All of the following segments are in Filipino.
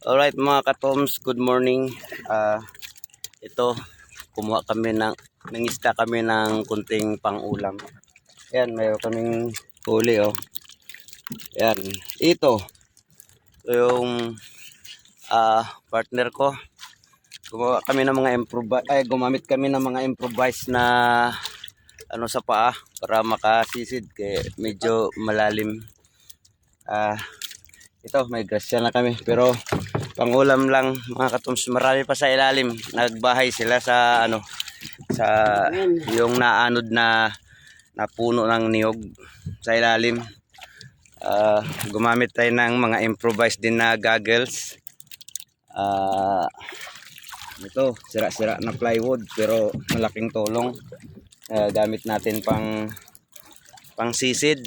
Alright mga katoms, good morning. Ito, kumuha kami nangisda kami ng kunting pang-ulam. Yan, mayroon kaming huli oh. Yan, ito yung partner ko. Gumamit kami ng mga improvise na sa paa para makasisid kaya medyo malalim. Ito may grasya na kami pero pangulam lang mga katoms, marami pa sa ilalim. Nagbahay sila sa sa yung naanod na puno ng niyog sa ilalim. Gumamit tayo ng mga improvised din na goggles. Ito sira-sira na plywood pero malaking tulong. Gamit natin pang sisid.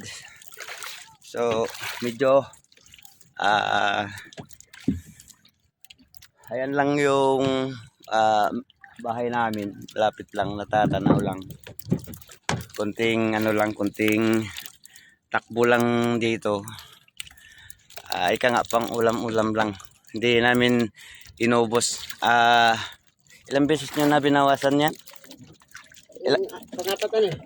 So medyo ayan lang yung bahay namin, lapit lang, natatanaw lang. Kunting kunting takbo lang dito. Ika nga pang ulam-ulam lang. Hindi namin inubos. Ilang beses nyo na binawasan yan? Pangapat na.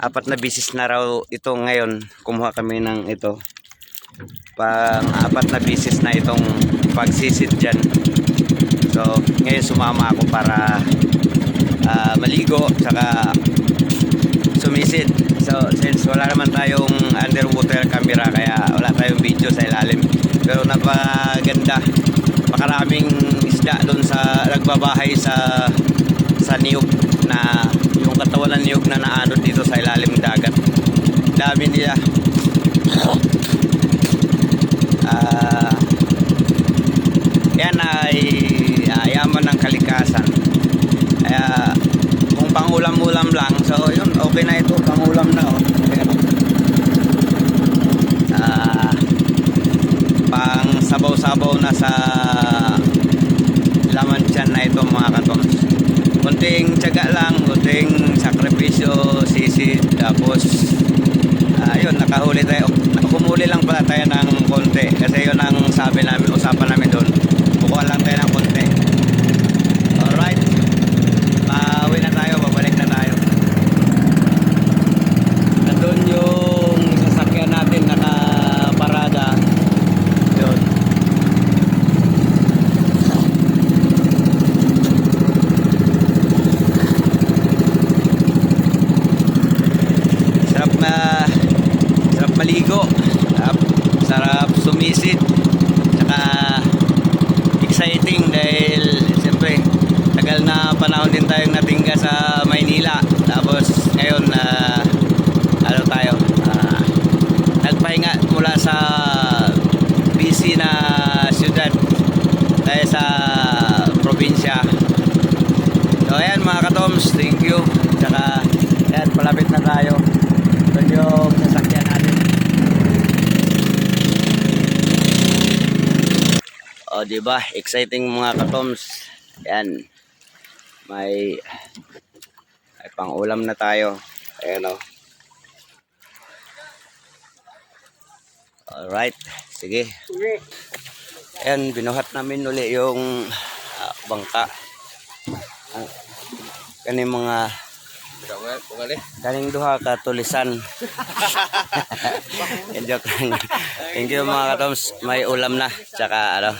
4 na beses na raw ito ngayon. Kumuha kami ng ito. Pang-4 na beses na itong pagsisid dyan. So ngayon sumama ako para maligo saka sumisid. So since wala naman tayong underwater camera kaya wala tayong video sa ilalim, pero napaganda, makaraming isda doon sa nagbabahay sa niyog, na yung katawan ng niyog na naanod dito sa ilalim ng dagat. Dami nila. Yan ay yaman ng kalikasan. Kaya kung pangulam-ulam lang, so yun, okay na ito, pangulam na oh. Pang sabaw-sabaw na sa laman dyan na ito mga katoms. Kunting tiyaga lang, kunting sakripisyo, sisid, tapos yun, nakahuli tayo. Kumuli lang pala tayo ng konti kasi yun ang sabi namin, usapan namin doon, kukuha lang tayo ng konti. Alright, pauwi na tayo, babalik na tayo. Nandun yung sasakyan natin nakaparada. Yun. Sarap maligo, sarap sumisid, saka exciting dahil siyempre tagal na panahon din tayong natingga sa Maynila. Tapos ngayon nagpahinga mula sa busy na syudad tayo sa probinsya. So ayan mga katoms, thank you. Saka ayan, palapit na tayo. Ito yung sasakyan natin. O diba, exciting mga katoms. Ayan, may pang-ulam na tayo. Ayan o. Alright, sige. Ayan, binuhat namin uli yung bangka. Kaning mga kaning duha ka tulisan. Joke lang. Thank you mga katoms, may ulam na. Tsaka